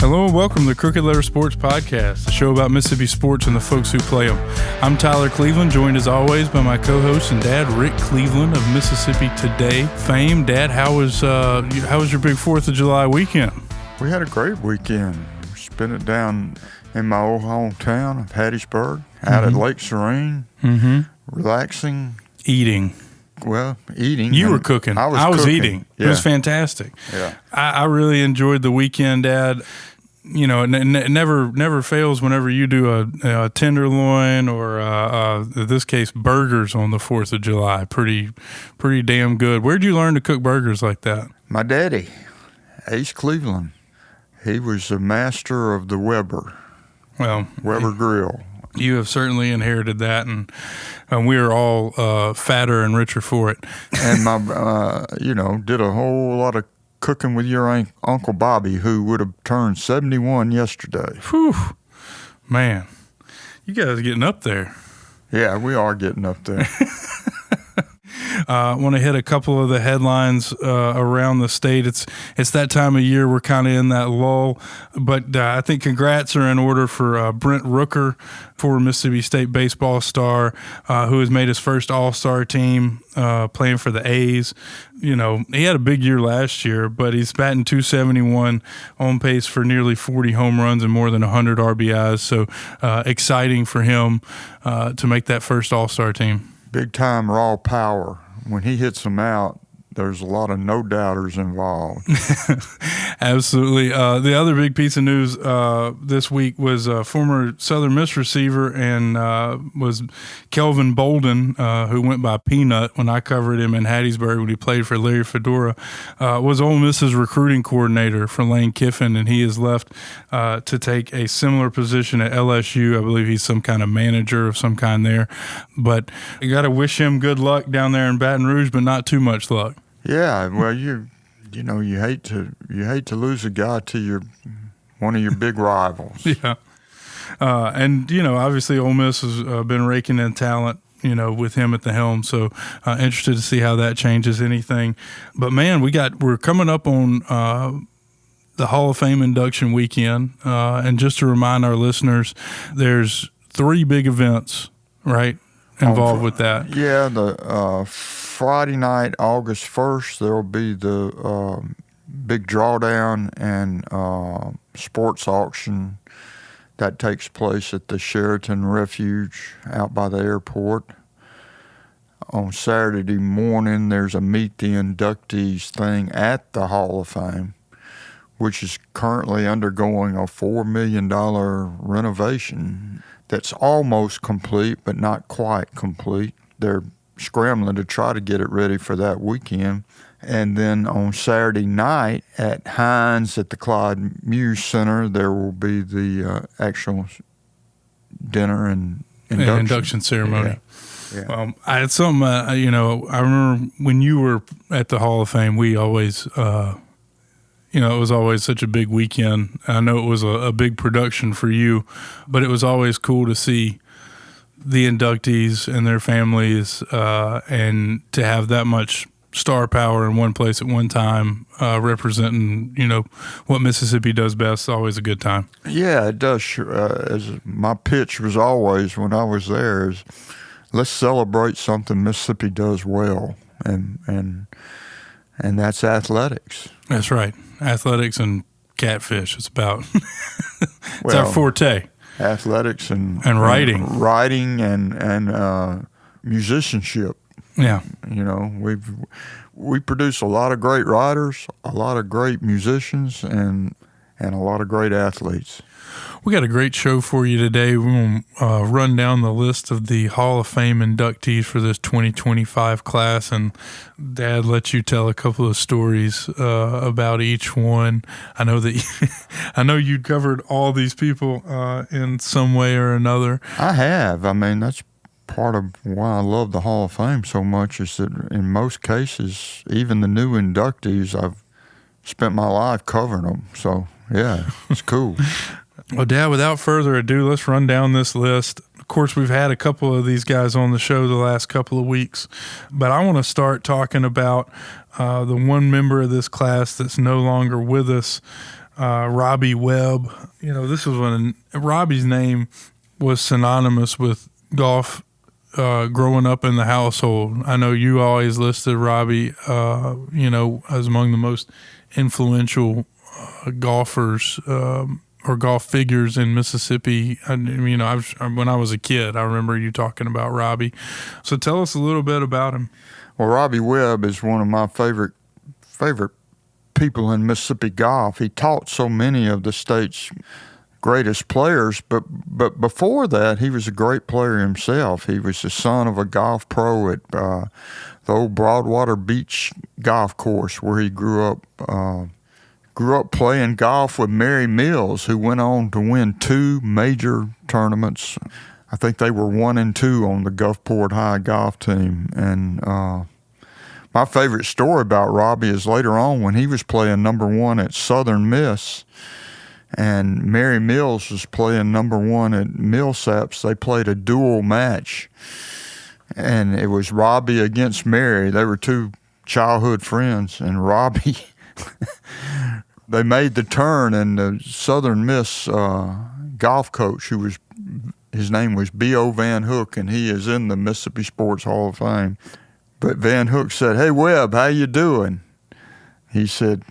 Hello and welcome to the Crooked Letter Sports Podcast, a show about Mississippi sports and the folks who play them. I'm Tyler Cleveland, joined as always by my co-host and dad, Rick Cleveland of Mississippi Today fame. Dad, how was your big 4th of July weekend? We had a great weekend. We spent it down in my old hometown of Hattiesburg, out at Lake Serene, relaxing. Eating. Well, eating. You were cooking. I was cooking. Eating. Yeah. It was fantastic. Yeah. I really enjoyed the weekend, Dad. You know, it never fails whenever you do a tenderloin or in this case burgers on the 4th of July. Pretty damn good. Where'd you learn to cook burgers like that? My daddy, Ace Cleveland, he was a master of the Weber grill. You have certainly inherited that, and we are all fatter and richer for it. And my, did a whole lot of cooking with your Uncle Bobby, who would have turned 71 yesterday. Whew. Man, you guys are getting up there. Yeah, we are getting up there. I want to hit a couple of the headlines around the state. It's that time of year we're kind of in that lull, but I think congrats are in order for Brent Rooker, former Mississippi State baseball star, who has made his first All-Star team playing for the A's. You know, he had a big year last year, but he's batting .271, on pace for nearly 40 home runs and more than 100 RBIs. So exciting for him to make that first All-Star team. Big time raw power. When he hits them out, there's a lot of no-doubters involved. Absolutely. The other big piece of news this week was former Southern Miss receiver and was Kelvin Bolden, who went by Peanut when I covered him in Hattiesburg when he played for Larry Fedora, was Ole Miss's recruiting coordinator for Lane Kiffin, and he is left to take a similar position at LSU. I believe he's some kind of manager of some kind there. But you got to wish him good luck down there in Baton Rouge, but not too much luck. Yeah, well, you hate to lose a guy to one of your big rivals. Yeah, and obviously Ole Miss has been raking in talent, with him at the helm. So interested to see how that changes anything. But man, we're coming up on the Hall of Fame induction weekend, and just to remind our listeners, there's 3 big events, right, involved with that. Yeah, the Friday night, August 1st, there will be the big drawdown and sports auction that takes place at the Sheraton Refuge out by the airport. On Saturday morning, there's a Meet the Inductees thing at the Hall of Fame, which is currently undergoing a $4 million renovation that's almost complete, but not quite complete. They're scrambling to try to get it ready for that weekend. And then on Saturday night at Hines at the Clyde Muse Center, there will be the actual dinner and induction ceremony. Yeah. I had something, I remember when you were at the Hall of Fame, we always, it was always such a big weekend. I know it was a big production for you, but it was always cool to see the inductees and their families, and to have that much star power in one place at one time, representing, what Mississippi does best. Always a good time. Yeah, it does. As my pitch was always when I was there is, let's celebrate something Mississippi does well, and that's athletics. That's right. Athletics and catfish. It's about it's our forte. Athletics and writing and musicianship. Yeah, we produce a lot of great writers, a lot of great musicians, and a lot of great athletes. We got a great show for you today. We're going to run down the list of the Hall of Fame inductees for this 2025 class, and Dad, let you tell a couple of stories about each one. I know that you'd covered all these people in some way or another. I have. I mean, that's part of why I love the Hall of Fame so much, is that in most cases, even the new inductees, I've spent my life covering them. So, yeah, it's cool. Well, Dad, without further ado, let's run down this list. Of course, we've had a couple of these guys on the show the last couple of weeks, but I want to start talking about the one member of this class that's no longer with us. Robbie Webb. This was when Robbie's name was synonymous with golf growing up in the household. I know you always listed Robbie, as among the most influential golfers or golf figures in Mississippi. When I was a kid, I remember you talking about Robbie. So tell us a little bit about him. Well, Robbie Webb is one of my favorite people in Mississippi golf. He taught so many of the state's greatest players, but before that, he was a great player himself. He was the son of a golf pro at the old Broadwater Beach golf course where he grew up playing golf with Mary Mills, who went on to win 2 major tournaments. I think they were 1 and 2 on the Gulfport High golf team. And my favorite story about Robbie is later on when he was playing number 1 at Southern Miss, and Mary Mills was playing number 1 at Millsaps. They played a dual match, and it was Robbie against Mary. They were 2 childhood friends, and Robbie, they made the turn, and the Southern Miss golf coach, his name was B.O. Van Hook, and he is in the Mississippi Sports Hall of Fame. But Van Hook said, "Hey, Webb, how you doing?" He said,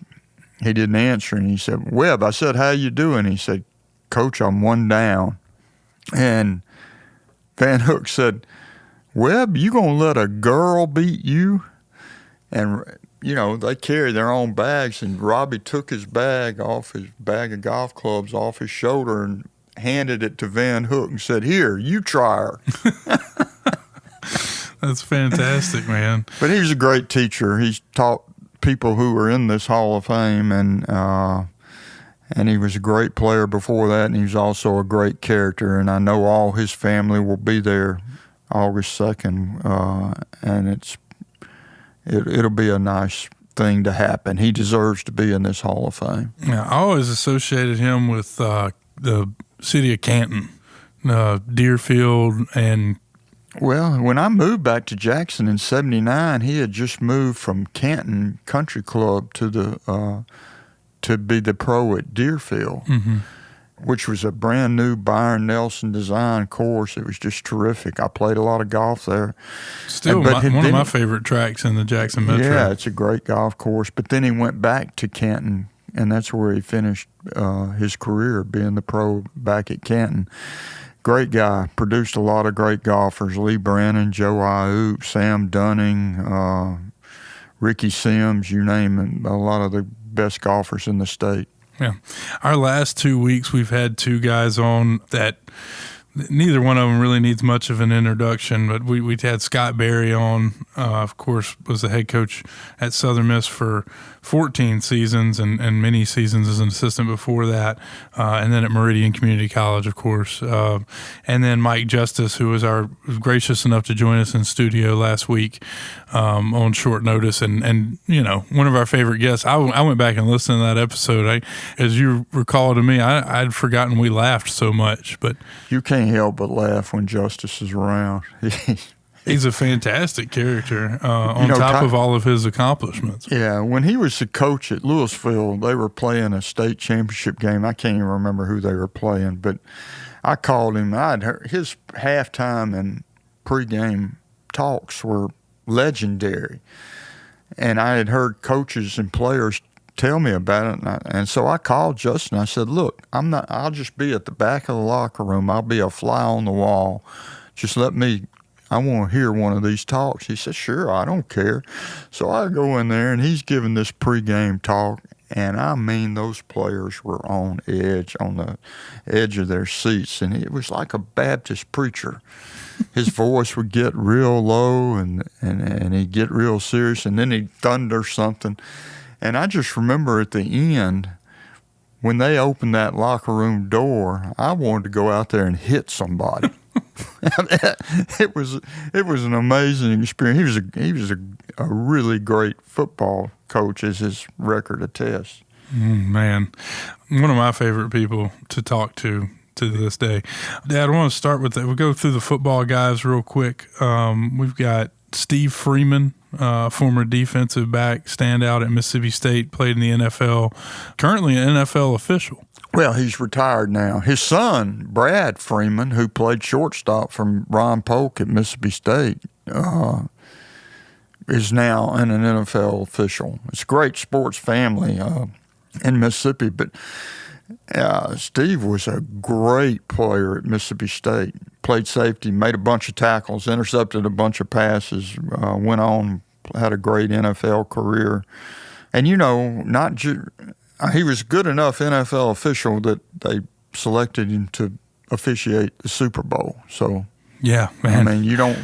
he didn't answer, and he said, "Webb," I said, "how you doing?" He said, "Coach, I'm 1 down." And Van Hook said, "Webb, you gonna let a girl beat you?" And, they carry their own bags, and Robbie took his bag of golf clubs off his shoulder and handed it to Van Hook and said, "Here, you try her." That's fantastic, man. But he was a great teacher. He's taught people who are in this Hall of Fame, and he was a great player before that, and he was also a great character. And I know all his family will be there August 2nd, and it'll be a nice thing to happen. He deserves to be in this Hall of Fame. Yeah, I always associated him with the city of Canton, Deerfield, and well, when I moved back to Jackson in '79, he had just moved from Canton Country Club to be the pro at Deerfield, which was a brand new Byron Nelson design course. It was just terrific. I played a lot of golf there. Still, one of my favorite tracks in the Jackson Metro. Yeah, it's a great golf course. But then he went back to Canton, and that's where he finished his career, being the pro back at Canton. Great guy, produced a lot of great golfers: Lee Brannon, Joe Ioop, Sam Dunning, Ricky Sims, you name it, a lot of the best golfers in the state. Yeah. Our last 2 weeks, we've had 2 guys on that neither one of them really needs much of an introduction, but we had Scott Berry on, of course, was the head coach at Southern Miss for 14 seasons and many seasons as an assistant before that, and then at Meridian Community College, of course. And then Mike Justice, who was gracious enough to join us in studio last week on short notice, and one of our favorite guests. I went back and listened to that episode. As you recall to me, I'd forgotten we laughed so much, but you can't help but laugh when Justice is around. He's a fantastic character on top of all of his accomplishments. Yeah, when he was the coach at Louisville, they were playing a state championship game. I can't even remember who they were playing, but I called him. I'd heard his halftime and pregame talks were legendary, and I had heard coaches and players tell me about it, and so I called Justin. I said, "Look, I'll just be at the back of the locker room. I'll be a fly on the wall. Just let me. I want to hear one of these talks." He said, "Sure, I don't care." So I go in there, and he's giving this pregame talk, and I mean, those players were on the edge of their seats, and it was like a Baptist preacher. His voice would get real low, and he'd get real serious, and then he'd thunder something. And I just remember at the end, when they opened that locker room door, I wanted to go out there and hit somebody. It was an amazing experience. He was a really great football coach, as his record attests. Man, one of my favorite people to talk to this day. Dad, I want to start with that. We'll go through the football guys real quick. We've got Steve Freeman, former defensive back, standout at Mississippi State, played in the NFL, currently an NFL official. Well, he's retired now. His son, Brad Freeman, who played shortstop from Ron Polk at Mississippi State, is now an NFL official. It's a great sports family in Mississippi, but Steve was a great player at Mississippi State. Played safety, made a bunch of tackles, intercepted a bunch of passes, went on, had a great NFL career. And, he was good enough NFL official that they selected him to officiate the Super Bowl. So, yeah, man. I mean, you don't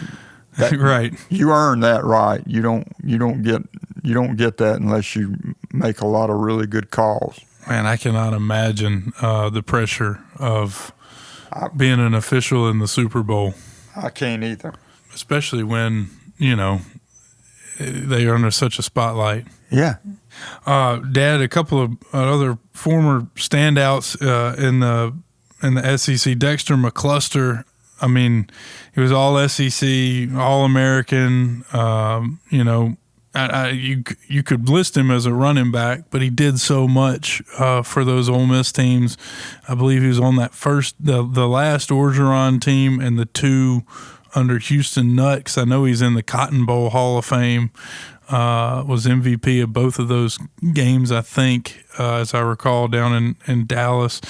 right. You earn that right. You don't get that unless you make a lot of really good calls. Man, I cannot imagine the pressure of being an official in the Super Bowl. I can't either. Especially when, they are under such a spotlight. Yeah. Dad, a couple of other former standouts in the SEC. Dexter McCluster. I mean, he was all SEC, all American. You could list him as a running back, but he did so much for those Ole Miss teams. I believe he was on that the last Orgeron team and the two under Houston Nutt, 'cause I know he's in the Cotton Bowl Hall of Fame. Was MVP of both of those games, I think, as I recall, down in Dallas.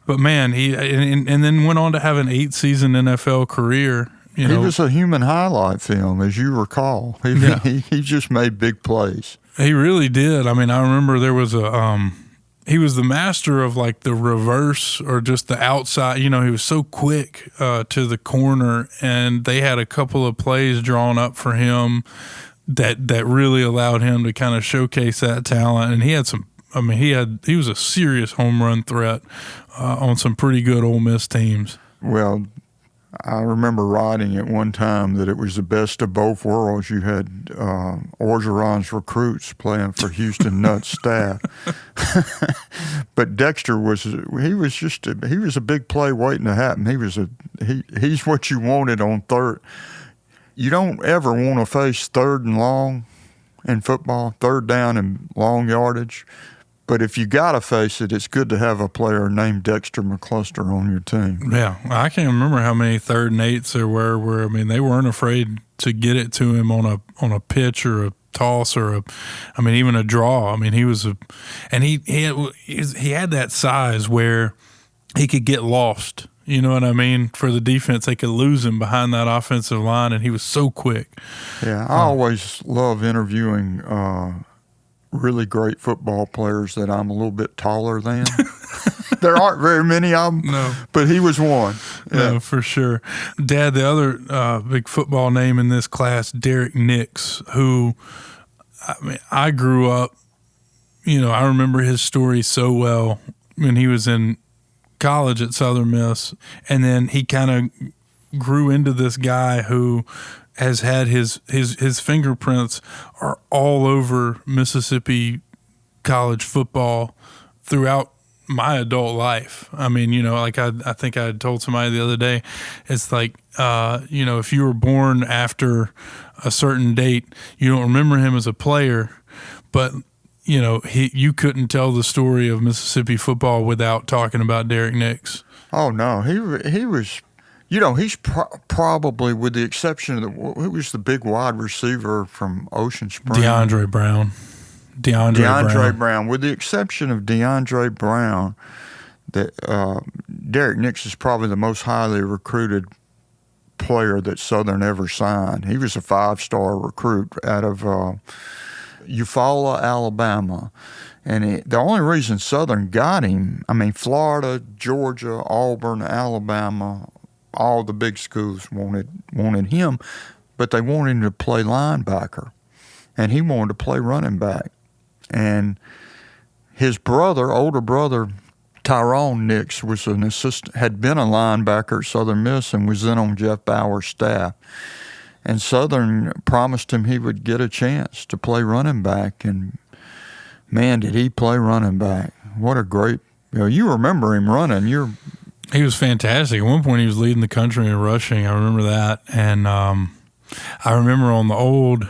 But man, he and then went on to have an 8-season NFL career. He was a human highlight film, as you recall. He just made big plays. He really did. I mean, I remember there was he was the master of like the reverse or just the outside. He was so quick to the corner, and they had a couple of plays drawn up for him that really allowed him to kind of showcase that talent. And he had some. I mean, he was a serious home run threat on some pretty good Ole Miss teams. Well, I remember writing at one time that it was the best of both worlds. You had Orgeron's recruits playing for Houston Nutt's staff, but Dexter was a big play waiting to happen. He's what you wanted on third. You don't ever want to face third and long in football, third down and long yardage. But if you got to face it, it's good to have a player named Dexter McCluster on your team. Yeah, I can't remember how many 3rd and 8s there were where, I mean, they weren't afraid to get it to him on a pitch or a toss or even a draw. I mean, he had that size where he could get lost. You know what I mean? For the defense, they could lose him behind that offensive line, and he was so quick. Yeah, I always love interviewing really great football players that I'm a little bit taller than. There aren't very many of them, no. But he was one. Yeah. No, for sure. Dad, the other big football name in this class, Derek Nix, who, I grew up, I remember his story so well when he was in college at Southern Miss, and then he kind of grew into this guy who has had his fingerprints are all over Mississippi college football throughout my adult life. I mean, like I think I had told somebody the other day, it's like, if you were born after a certain date, you don't remember him as a player, but you couldn't tell the story of Mississippi football without talking about Derek Nix. Oh no, he was. He's probably, with the exception of who was the big wide receiver from Ocean Springs? DeAndre Brown. DeAndre Brown. With the exception of DeAndre Brown, Derek Nix is probably the most highly recruited player that Southern ever signed. He was a 5-star recruit out of Eufaula, Alabama. And the only reason Southern got him, Florida, Georgia, Auburn, Alabama, all the big schools wanted him, but they wanted him to play linebacker, and he wanted to play running back. And his older brother, Tyrone Nix, was an assistant, had been a linebacker at Southern Miss, and was then on Jeff Bower's staff. And Southern promised him he would get a chance to play running back, and man, did he play running back! What a great! You remember him running. He was fantastic. At one point, he was leading the country in rushing. I remember that. And I remember on the old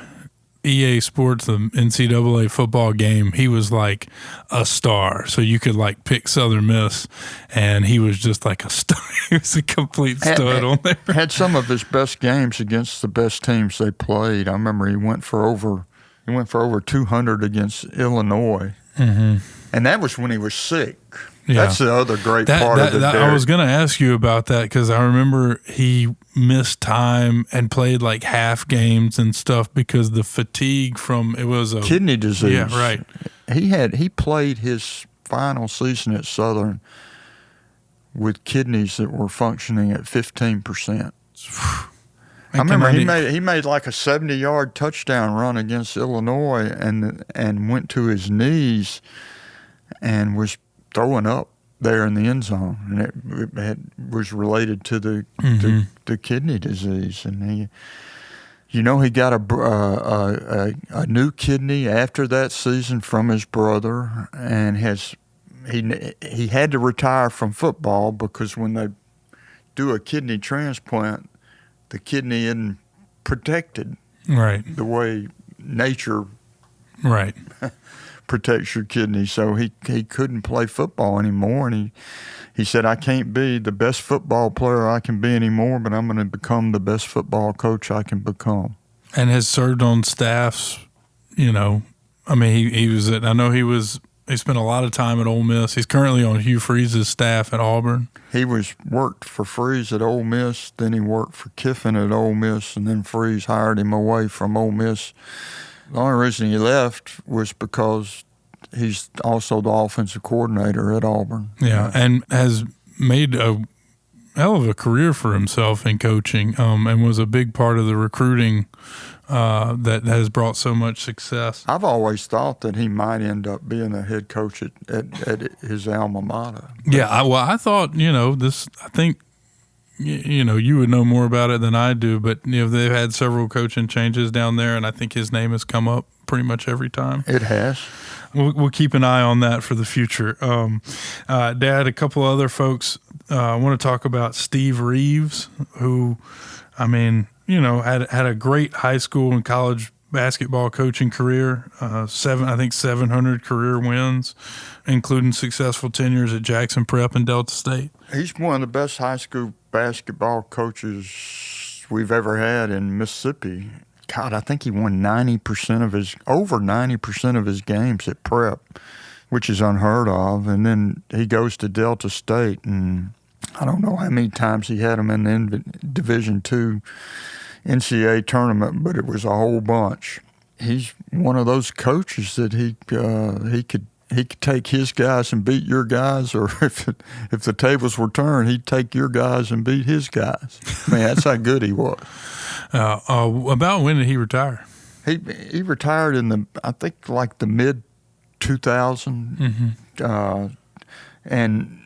EA Sports, the NCAA football game, he was like a star. So you could like pick Southern Miss, and he was just like a star. He was a complete stud on there. Had some of his best games against the best teams they played. I remember he went for over 200 against Illinois, and that was when he was sick. Yeah. That's the other great part of the I was going to ask you about that because I remember he missed time and played like half games and stuff because the fatigue from it was a kidney disease. Yeah, right. He played his final season at Southern with kidneys that were functioning at 15%. I remember he made like a 70-yard touchdown run against Illinois and went to his knees and was throwing up there in the end zone, and it was related to the kidney disease. And he got a new kidney after that season from his brother, and he had to retire from football because when they do a kidney transplant, the kidney isn't protected the way nature protects your kidney. So he couldn't play football anymore, and he said, I can't be the best football player I can be anymore, but I'm going to become the best football coach I can become. And has served on staffs, I mean, he spent a lot of time at Ole Miss. He's currently on Hugh Freeze's staff at Auburn. He worked for Freeze at Ole Miss, then he worked for Kiffin at Ole Miss, and then Freeze hired him away from Ole Miss. The only reason he left was because he's also the offensive coordinator at Auburn. Yeah, and has made a hell of a career for himself in coaching, and was a big part of the recruiting that has brought so much success. I've always thought that he might end up being a head coach at his alma mater. Yeah, I thought, I think, you would know more about it than I do, but they've had several coaching changes down there, and I think his name has come up pretty much every time. It has. We'll keep an eye on that for the future. Dad, a couple other folks. I want to talk about Steve Reeves, who, I mean, had a great high school and college basketball coaching career. 700 career wins, including successful tenures at Jackson Prep and Delta State. He's one of the best high school basketball coaches we've ever had in Mississippi. God, I think he won over 90% of his games at Prep, which is unheard of. And then he goes to Delta State, and I don't know how many times he had them in the Division II NCAA tournament, but it was a whole bunch. He's one of those coaches that he could take his guys and beat your guys, or if the tables were turned, he'd take your guys and beat his guys. I mean, that's how good he was. About when did he retire? He retired in the mid 2000, and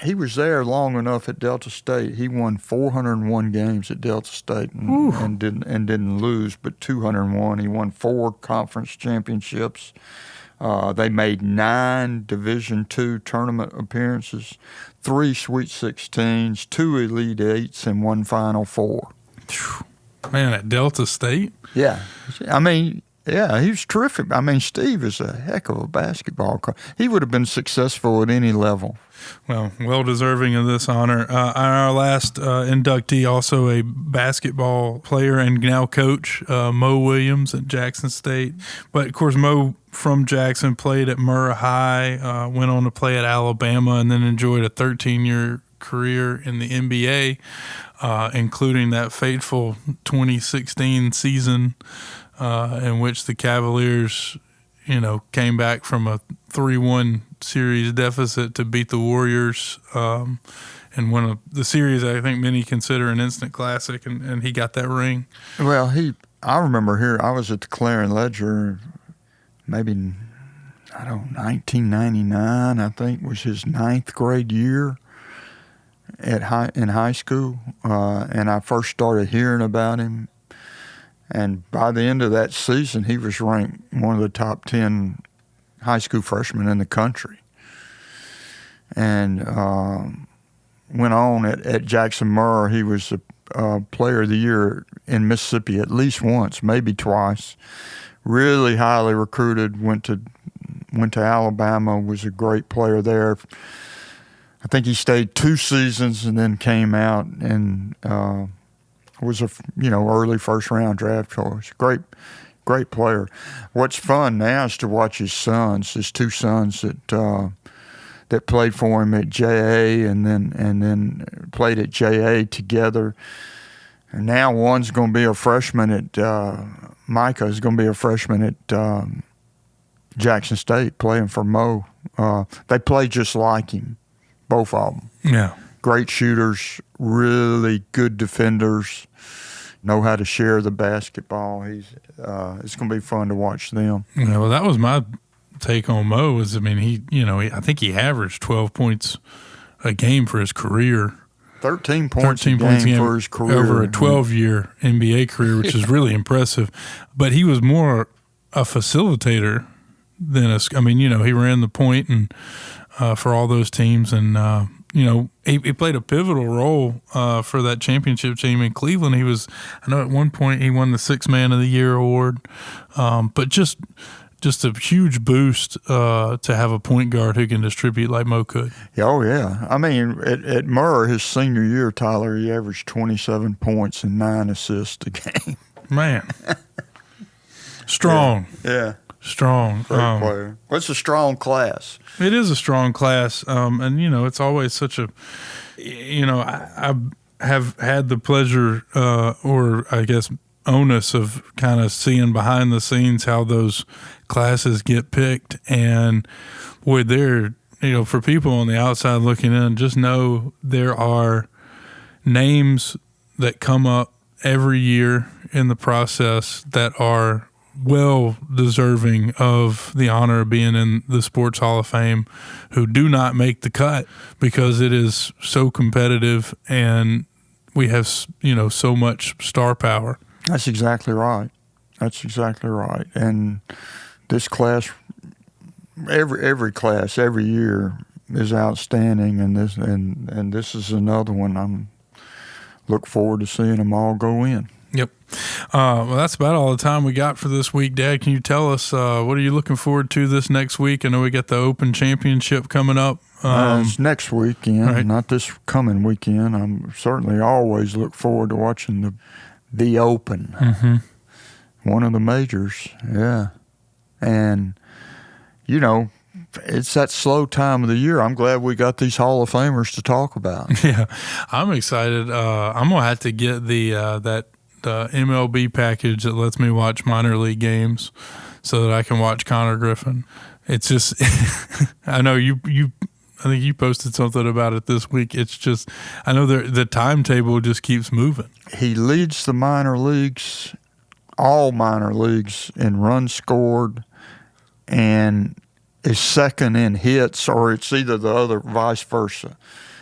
he was there long enough at Delta State. He won 401 games at Delta State and didn't lose, but 201. He won 4 conference championships. They made 9 Division II tournament appearances, 3 Sweet 16s, 2 Elite Eights, and 1 Final Four. Man, at Delta State? Yeah. I mean, yeah, he was terrific. I mean, Steve is a heck of a basketball coach. He would have been successful at any level. Well deserving of this honor. Our last inductee, also a basketball player and now coach, Mo Williams at Jackson State. But, of course, Mo from Jackson played at Murrah High, went on to play at Alabama, and then enjoyed a 13-year career in the NBA, including that fateful 2016 season in which the Cavaliers, came back from a 3-1 series deficit to beat the Warriors and win the series I think many consider an instant classic, and he got that ring. Well, I remember I was at the Clarion Ledger maybe, 1999, I think, was his 9th grade year in high school, and I first started hearing about him. And by the end of that season, he was ranked one of the top 10 high school freshmen in the country. And went on at Jackson Murrah. He was Player of the Year in Mississippi at least once, maybe twice. Really highly recruited. Went to Alabama. Was a great player there. I think he stayed 2 seasons and then came out and was a early first round draft choice. Great player. What's fun now is to watch his 2 sons that played for him at JA and then played at JA together. And now one's going to be a freshman at Micah is going to be a freshman at Jackson State playing for Mo. They play just like him, both of them. Yeah. Great shooters, really good defenders, know how to share the basketball. It's going to be fun to watch them. Yeah, well, that was my take on Mo. I think he averaged 12 points a game for his career. 13 points a game for his career. Over a 12-year NBA career, which is really impressive. But he was more a facilitator than he ran the point and for all those teams. And, he played a pivotal role for that championship team in Cleveland. I know at one point he won the 6th Man of the Year award. But just a huge boost to have a point guard who can distribute like Mo could. Oh, yeah. At Murrah, his senior year, Tyler, he averaged 27 points and 9 assists a game. Man. Strong. Yeah. Strong. Great player. It's a strong class. It is a strong class. And, it's always such a I have had the pleasure or I guess onus of kind of seeing behind the scenes how those classes get picked, and boy, they're for people on the outside looking in, just know there are names that come up every year in the process that are well deserving of the honor of being in the Sports Hall of Fame, who do not make the cut because it is so competitive and we have so much star power. That's exactly right. And this class, every class, every year is outstanding, and this is another one. I'm look forward to seeing them all go in. Yep. Well, that's about all the time we got for this week. Dad, can you tell us what are you looking forward to this next week? I know we got the Open Championship coming up. It's next weekend, right. Not this coming weekend. I'm certainly always look forward to watching the Open. Mm-hmm. One of the majors, yeah. And, it's that slow time of the year. I'm glad we got these Hall of Famers to talk about. Yeah, I'm excited. I'm going to have to get the MLB package that lets me watch minor league games so that I can watch Connor Griffin. It's just I know I think you posted something about it this week. It's just I know the timetable just keeps moving. He leads the minor leagues, all minor leagues, in runs scored, and is second in hits, or it's either the other, vice versa.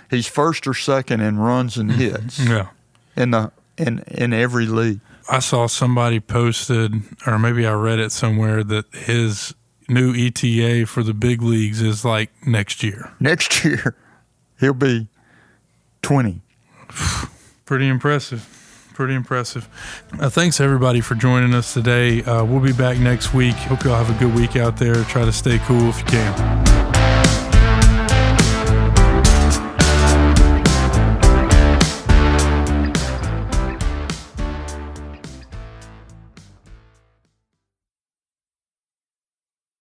He's first or second in runs and hits. Yeah. In every league. I saw somebody posted, or maybe I read it somewhere, that his new ETA for the big leagues is like next year. Next year, he'll be 20. Pretty impressive. Thanks, everybody, for joining us today. We'll be back next week. Hope you all have a good week out there. Try to stay cool if you can.